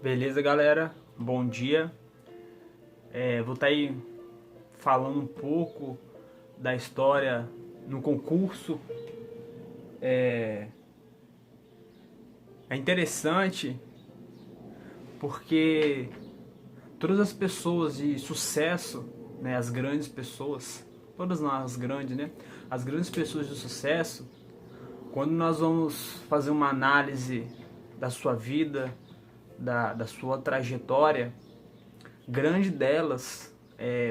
Beleza, galera? Bom dia. Vou estar aí falando um pouco da história no concurso. É interessante porque todas as pessoas de sucesso, né, as grandes pessoas, todas nós grandes, né, as grandes pessoas de sucesso, quando nós vamos fazer uma análise da sua vida, da sua trajetória, grande delas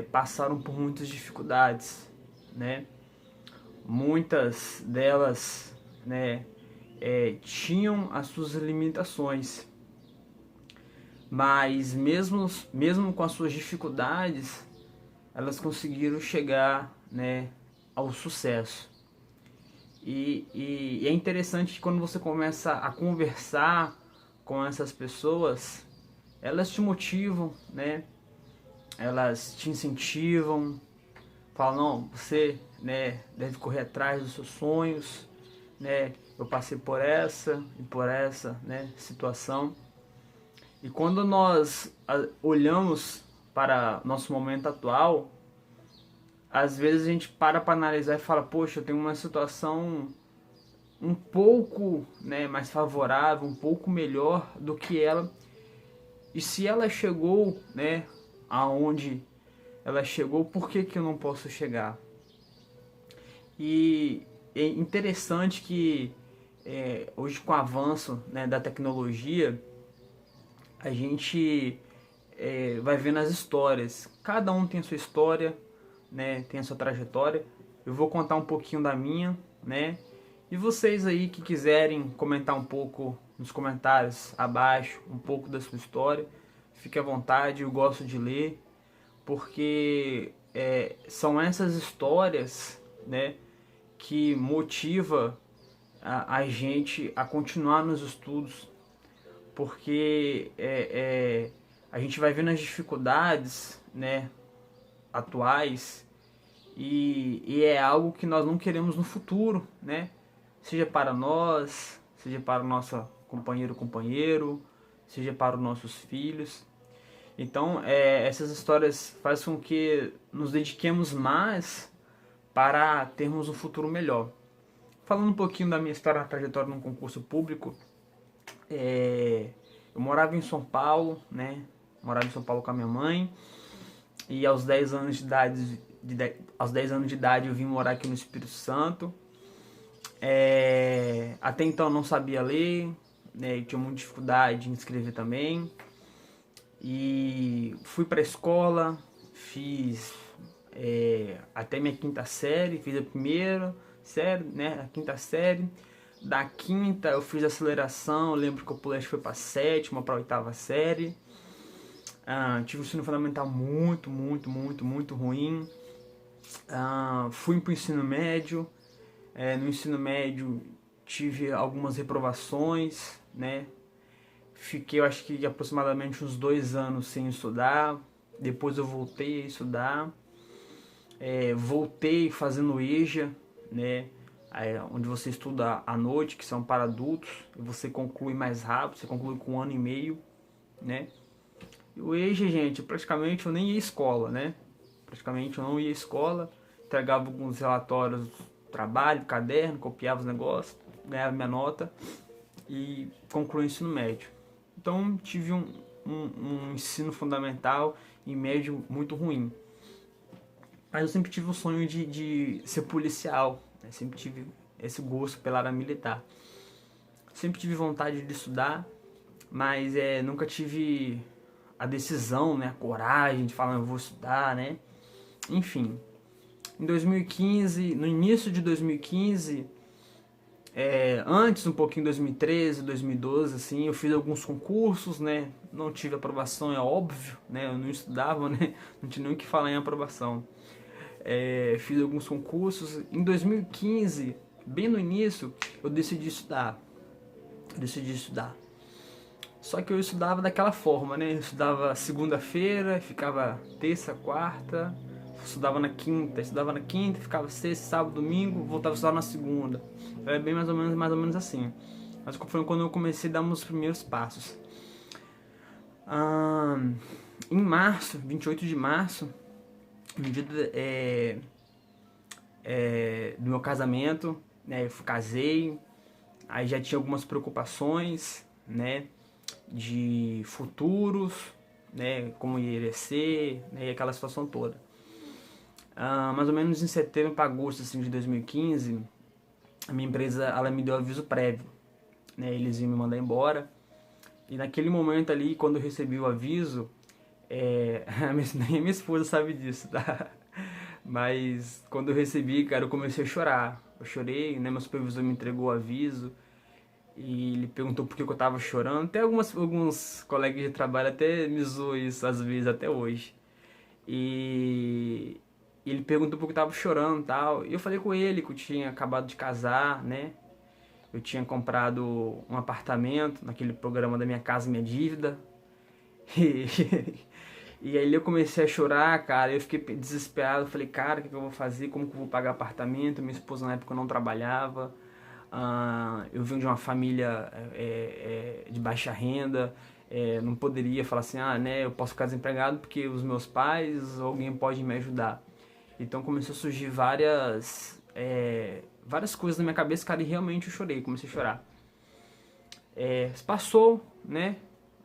passaram por muitas dificuldades, né? Muitas delas, né, tinham as suas limitações, mas mesmo com as suas dificuldades, elas conseguiram chegar, né, ao sucesso. E é interessante que quando você começa a conversar com essas pessoas, elas te motivam, né? Elas te incentivam, falam, não, você, né, deve correr atrás dos seus sonhos, né? Eu passei por essa e por essa, né, situação. E quando nós olhamos para nosso momento atual, às vezes a gente para analisar e fala, poxa, eu tenho uma situação um pouco, né, mais favorável, um pouco melhor do que ela. E se ela chegou, né, aonde ela chegou, por que eu não posso chegar? E é interessante que hoje, com o avanço, né, da tecnologia, a gente vai vendo as histórias. Cada um tem a sua história, né, tem a sua trajetória. Eu vou contar um pouquinho da minha, né? E vocês aí que quiserem comentar um pouco nos comentários abaixo, um pouco da sua história, fique à vontade, eu gosto de ler, porque são essas histórias, né, que motiva a gente a continuar nos estudos, porque a gente vai vendo as dificuldades, né, atuais, e é algo que nós não queremos no futuro, né? Seja para nós, seja para o nosso companheiro, seja para os nossos filhos. Então, essas histórias fazem com que nos dediquemos mais para termos um futuro melhor. Falando um pouquinho da minha história na trajetória no concurso público, eu morava em São Paulo, né? Morava em São Paulo com a minha mãe, e aos 10 anos de idade, aos 10 anos de idade eu vim morar aqui no Espírito Santo. Até então eu não sabia ler, né? Eu tinha muita dificuldade em escrever também. E fui para a escola, fiz até minha quinta série, fiz a primeira série, né? A quinta série. Da quinta eu fiz aceleração, eu lembro que eu pulei, acho que foi para sétima, para oitava série. Tive um ensino fundamental muito ruim. Fui para o ensino médio. No ensino médio tive algumas reprovações, né? Fiquei, eu acho que aproximadamente uns 2 anos sem estudar. Depois eu voltei a estudar. Voltei fazendo EJA, né? Onde você estuda à noite, que são para adultos, e você conclui mais rápido, você conclui com 1 ano e meio, né? E o EJA, gente, praticamente eu nem ia à escola, né? Praticamente eu não ia à escola, entregava alguns relatórios, trabalho, caderno, copiava os negócios, ganhava minha nota e concluí o ensino médio. Então tive um ensino fundamental e médio muito ruim. Mas eu sempre tive o sonho de ser policial, né? Sempre tive esse gosto pela área militar. Sempre tive vontade de estudar, mas nunca tive a decisão, né, a coragem de falar, eu vou estudar, né? Enfim, em 2015, no início de 2015, antes um pouquinho, 2013, 2012, assim, eu fiz alguns concursos, né? Não tive aprovação, é óbvio, né? Eu não estudava, né? Não tinha nem o que falar em aprovação. Fiz alguns concursos. Em 2015, bem no início, eu decidi estudar. Só que eu estudava daquela forma, né? Eu estudava segunda-feira, ficava terça, quarta, estudava na quinta, ficava sexta, sábado, domingo, voltava a estudar na segunda. Era bem mais ou menos assim. Mas foi quando eu comecei a dar meus primeiros passos. Em março, 28 de março, no dia do meu casamento, né, eu casei, aí já tinha algumas preocupações, né, de futuros, né, como iria ser, né, e aquela situação toda. Mais ou menos em setembro para agosto assim, de 2015, a minha empresa ela me deu aviso prévio, né, eles iam me mandar embora. E naquele momento ali, quando eu recebi o aviso, nem minha esposa sabe disso, tá? Mas quando eu recebi, cara, eu comecei a chorar. Eu chorei, né? Meu supervisor me entregou o aviso e ele perguntou por que eu tava chorando. Até alguns colegas de trabalho até me zoam isso às vezes, até hoje. E ele perguntou por que eu tava chorando e tal. E eu falei com ele que eu tinha acabado de casar, né? Eu tinha comprado um apartamento naquele programa da Minha Casa Minha Dívida. E, e aí eu comecei a chorar, cara. Eu fiquei desesperado. Falei, cara, o que eu vou fazer? Como que eu vou pagar apartamento? Minha esposa na época não trabalhava. Eu vim de uma família de baixa renda. Não poderia falar assim, né, eu posso ficar desempregado porque os meus pais, alguém pode me ajudar. Então começou a surgir várias coisas na minha cabeça, cara, e realmente eu chorei, comecei a chorar. Passou, né,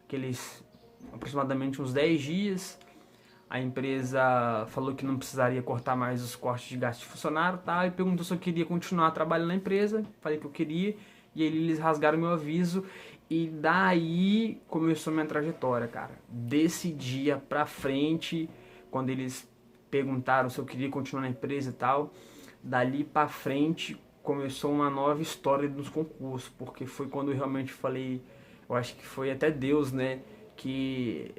aqueles aproximadamente uns 10 dias, a empresa falou que não precisaria cortar mais os cortes de gasto de funcionário, tá, e perguntou se eu queria continuar trabalhando na empresa, falei que eu queria, e aí eles rasgaram meu aviso, e daí começou minha trajetória, cara. Desse dia pra frente, quando eles perguntaram se eu queria continuar na empresa e tal, dali pra frente começou uma nova história dos concursos, porque foi quando eu realmente falei, eu acho que foi até Deus, né, que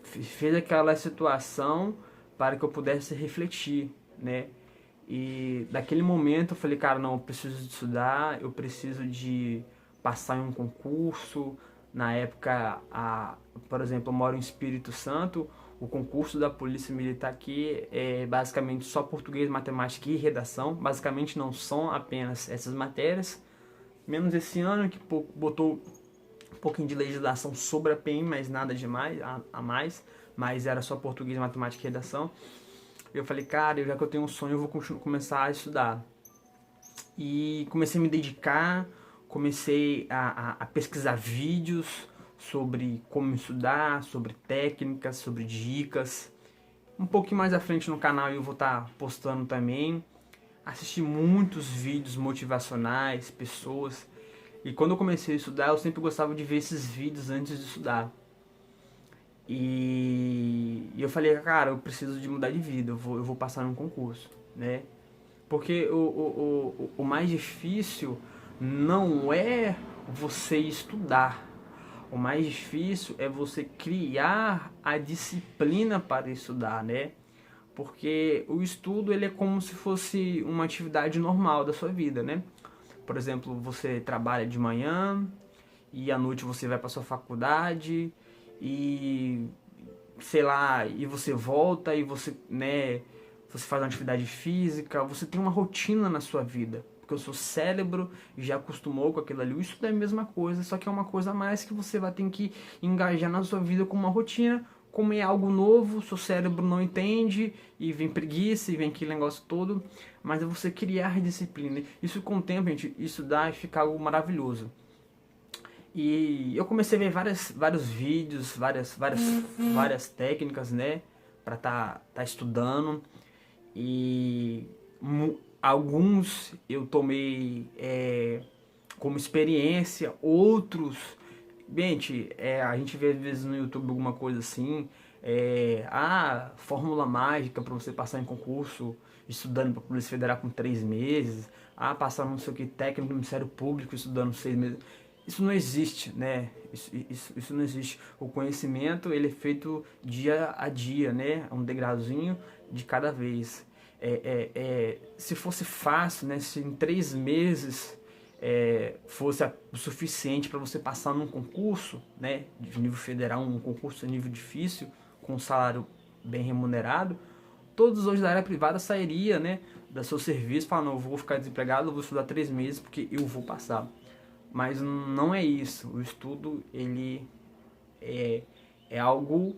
fez aquela situação para que eu pudesse refletir, né? E daquele momento eu falei, cara, não, eu preciso de estudar, eu preciso de passar em um concurso. Na época, por exemplo, eu moro em Espírito Santo, o concurso da Polícia Militar aqui é basicamente só português, matemática e redação. Basicamente não são apenas essas matérias. Menos esse ano que botou um pouquinho de legislação sobre a PM, mas nada demais, a mais. Mas era só português, matemática e redação. Eu falei, cara, já que eu tenho um sonho, eu vou começar a estudar. E comecei a me dedicar, comecei a pesquisar vídeos sobre como estudar, sobre técnicas, sobre dicas. Um pouquinho mais à frente no canal eu vou estar postando também. Assisti muitos vídeos motivacionais, pessoas. E quando eu comecei a estudar, eu sempre gostava de ver esses vídeos antes de estudar. E eu falei, cara, eu preciso de mudar de vida, eu vou passar num concurso, né? Porque o mais difícil não é você estudar. O mais difícil é você criar a disciplina para estudar, né? Porque o estudo ele é como se fosse uma atividade normal da sua vida, né? Por exemplo, você trabalha de manhã e à noite você vai para sua faculdade e sei lá, e você volta e você, né, você faz uma atividade física, você tem uma rotina na sua vida, porque o seu cérebro já acostumou com aquilo ali. O estudo é a mesma coisa, só que é uma coisa a mais que você vai ter que engajar na sua vida com uma rotina. Como é algo novo, seu cérebro não entende e vem preguiça e vem aquele negócio todo, mas é você criar disciplina. Isso com o tempo, gente, estudar e ficar algo maravilhoso. E eu comecei a ver vários vídeos, várias técnicas, né, para tá estudando. E alguns eu tomei como experiência, outros, gente, a gente vê às vezes no YouTube alguma coisa assim, fórmula mágica para você passar em concurso, estudando para a Polícia Federal com 3 meses, passar não sei o que, técnico no Ministério Público estudando 6 meses. Isso não existe, né? Isso não existe. O conhecimento ele é feito dia a dia, né? Um degrauzinho de cada vez. Se fosse fácil, né? Se em 3 meses fosse o suficiente para você passar num concurso, né? De nível federal, um concurso de nível difícil, com um salário bem remunerado, todos hoje da área privada sairiam, né? Do seu serviço, falando, não, eu vou ficar desempregado, eu vou estudar 3 meses porque eu vou passar. Mas não é isso. O estudo ele é algo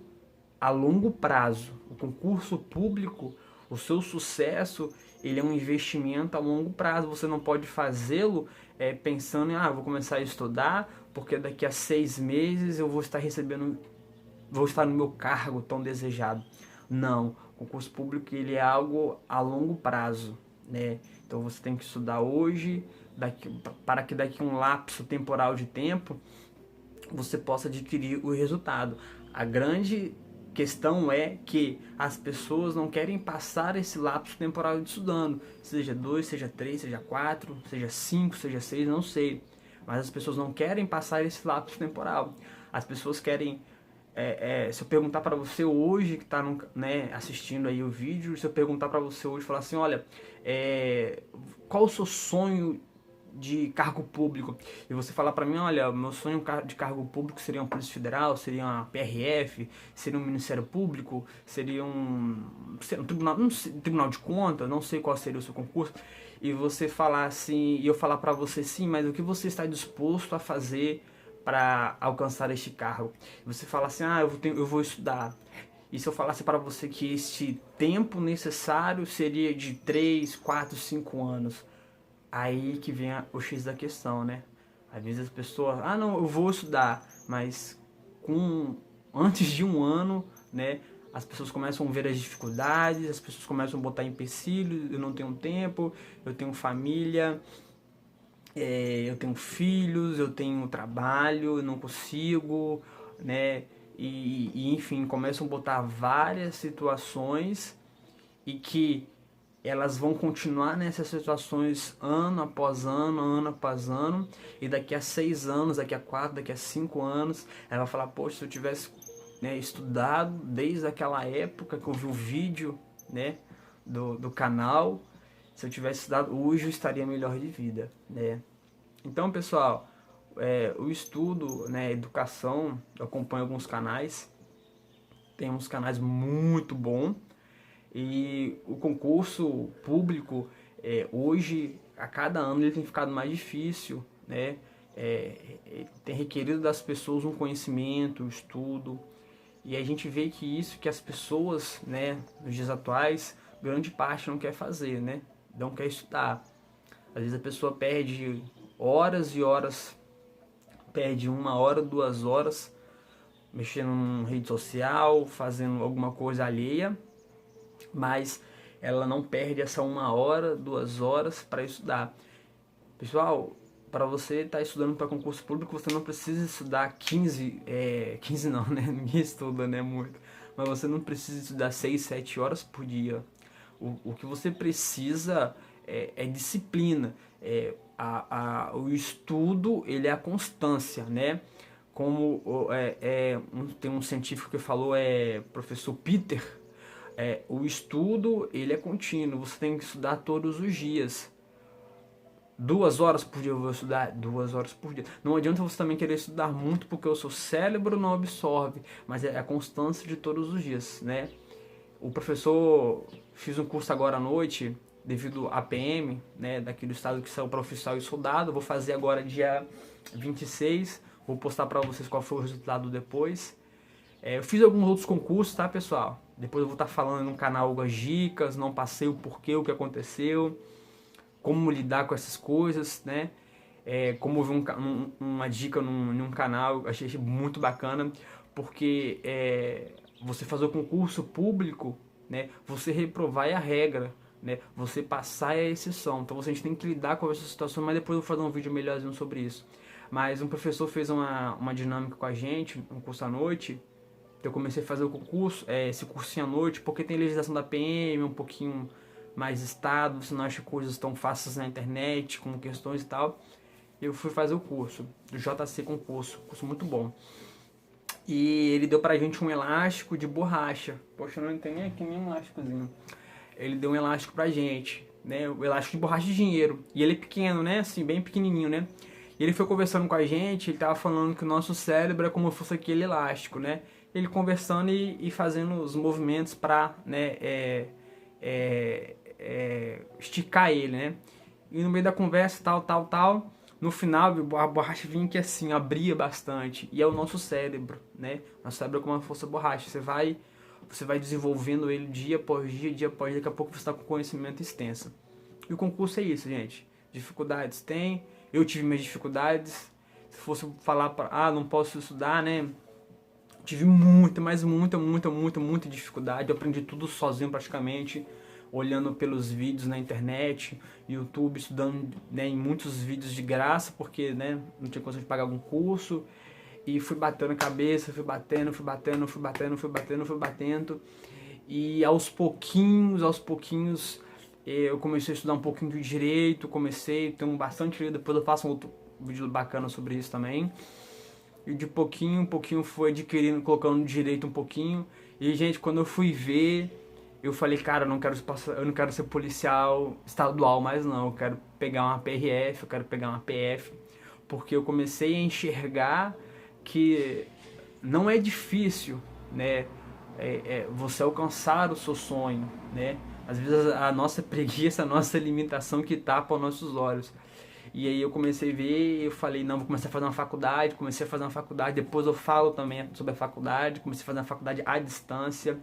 a longo prazo. O concurso público, o seu sucesso, ele é um investimento a longo prazo. Você não pode fazê-lo pensando em, vou começar a estudar, porque daqui a 6 meses eu vou estar recebendo, vou estar no meu cargo tão desejado. Não, o concurso público ele é algo a longo prazo, né? Então você tem que estudar hoje, para que daqui a um lapso temporal de tempo você possa adquirir o resultado. A grande questão é que as pessoas não querem passar esse lapso temporal de estudando, seja 2, seja 3, seja 4, seja 5, seja 6, não sei. Mas as pessoas não querem passar esse lapso temporal. As pessoas querem, se eu perguntar para você hoje que está assistindo aí o vídeo, se eu perguntar para você hoje, falar assim, olha, qual o seu sonho de cargo público, e você falar para mim, olha, meu sonho de cargo público seria uma Polícia Federal, seria uma PRF, seria um Ministério Público, seria um tribunal, não sei, Tribunal de Contas, não sei qual seria o seu concurso, e você falar assim, e eu falar para você, sim, mas o que você está disposto a fazer para alcançar este cargo? E você fala assim, eu vou estudar. E se eu falasse para você que este tempo necessário seria de 3, 4, 5 anos? Aí que vem o X da questão, né? Às vezes as pessoas, não, eu vou estudar, mas antes de um ano, né, as pessoas começam a ver as dificuldades, as pessoas começam a botar empecilhos, eu não tenho tempo, eu tenho família, eu tenho filhos, eu tenho trabalho, eu não consigo, né? E enfim, começam a botar várias situações e que elas vão continuar nessas situações ano após ano, e daqui a 6 anos, daqui a 4, daqui a 5 anos, ela vai falar, poxa, se eu tivesse estudado desde aquela época que eu vi o vídeo, né, do canal, se eu tivesse estudado hoje eu estaria melhor de vida, né? Então, pessoal, o estudo, né, educação, eu acompanho alguns canais, tem uns canais muito bons, e o concurso público, hoje, a cada ano, ele tem ficado mais difícil, né? Tem requerido das pessoas um conhecimento, um estudo. E a gente vê que as pessoas, né, nos dias atuais, grande parte não quer fazer, né? Não quer estudar. Às vezes a pessoa perde horas e horas, perde 1 hora, 2 horas, mexendo em rede social, fazendo alguma coisa alheia, mas ela não perde essa 1 hora, 2 horas para estudar. Pessoal, para você estar estudando para concurso público, você não precisa estudar 15 não, né? Ninguém estuda, né, muito. Mas você não precisa estudar 6, 7 horas por dia. O que você precisa é disciplina. O estudo, ele é a constância, né? Como tem um científico que falou, professor Peter, o estudo, ele é contínuo, você tem que estudar todos os dias. 2 horas por dia eu vou estudar? 2 horas por dia. Não adianta você também querer estudar muito, porque o seu cérebro não absorve, mas é a constância de todos os dias, né? O professor, fiz um curso agora à noite, devido à PM, né, daqui do estado, que saiu para oficial e soldado, vou fazer agora dia 26, vou postar para vocês qual foi o resultado depois. Eu fiz alguns outros concursos, tá, pessoal? Depois eu vou estar falando no canal algumas dicas, não passei o porquê, o que aconteceu, como lidar com essas coisas, né? Como eu vi uma dica num canal, achei muito bacana, porque você fazer o concurso público, né? Você reprovar é a regra, né? Você passar é a exceção. Então a gente tem que lidar com essa situação, mas depois eu vou fazer um vídeo melhorzinho sobre isso. Mas um professor fez uma dinâmica com a gente, um curso à noite. Eu comecei a fazer o concurso, esse cursinho à noite, porque tem legislação da PM, um pouquinho mais estado, você não acha coisas tão fáceis na internet, com questões e tal. Eu fui fazer o curso, do JC Concurso, curso muito bom. E ele deu pra gente um elástico de borracha. Poxa, eu não tenho nem aqui nenhum elásticozinho. Ele deu um elástico pra gente, né? O elástico de borracha de dinheiro. E ele é pequeno, né? Assim, bem pequenininho, né? E ele foi conversando com a gente, ele tava falando que o nosso cérebro é como se fosse aquele elástico, né? Ele conversando e fazendo os movimentos pra, né, esticar ele, né? E no meio da conversa, tal, no final a borracha vinha que assim, abria bastante. E é o nosso cérebro, né? Nosso cérebro é como se fosse a borracha. Você vai desenvolvendo ele dia após dia após dia, daqui a pouco você está com conhecimento extenso. E o concurso é isso, gente. Dificuldades tem, eu tive minhas dificuldades. Se fosse falar não posso estudar, né? Tive muita, mas muita dificuldade. Eu aprendi tudo sozinho praticamente, olhando pelos vídeos na internet, YouTube, estudando, né, em muitos vídeos de graça, porque, né, não tinha condição de pagar algum curso. E fui batendo a cabeça, fui batendo. E aos pouquinhos, eu comecei a estudar um pouquinho de direito, tenho bastante livro, depois eu faço um outro vídeo bacana sobre isso também. E de pouquinho em pouquinho foi adquirindo, colocando direito um pouquinho. E, gente, quando eu fui ver, eu falei, cara, eu não quero ser policial estadual mais não, eu quero pegar uma PRF, eu quero pegar uma PF, porque eu comecei a enxergar que não é difícil, né, você alcançar o seu sonho, né? Às vezes a nossa preguiça, a nossa limitação que tapa os nossos olhos. E aí eu comecei a ver, eu falei, não, vou começar a fazer uma faculdade, depois eu falo também sobre a faculdade, comecei a fazer uma faculdade à distância,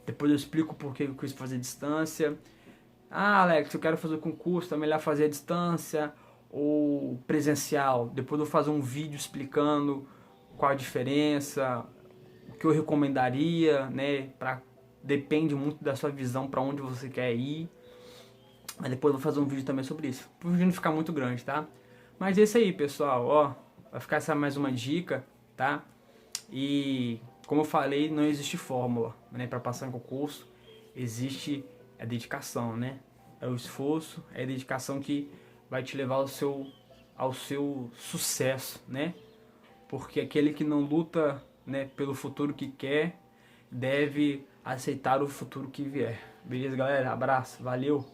depois eu explico por que eu quis fazer à distância. Ah, Alex, eu quero fazer o concurso, é melhor fazer à distância ou presencial. Depois eu vou fazer um vídeo explicando qual a diferença, o que eu recomendaria, né, depende muito da sua visão para onde você quer ir. Mas depois eu vou fazer um vídeo também sobre isso, para o vídeo não ficar muito grande, tá? Mas é isso aí, pessoal, ó, vai ficar essa mais uma dica, tá? E como eu falei, não existe fórmula, né, para passar em concurso. Existe a dedicação, né? É o esforço, é a dedicação que vai te levar ao seu sucesso, né? Porque aquele que não luta, né, pelo futuro que quer, deve aceitar o futuro que vier. Beleza, galera? Abraço, valeu!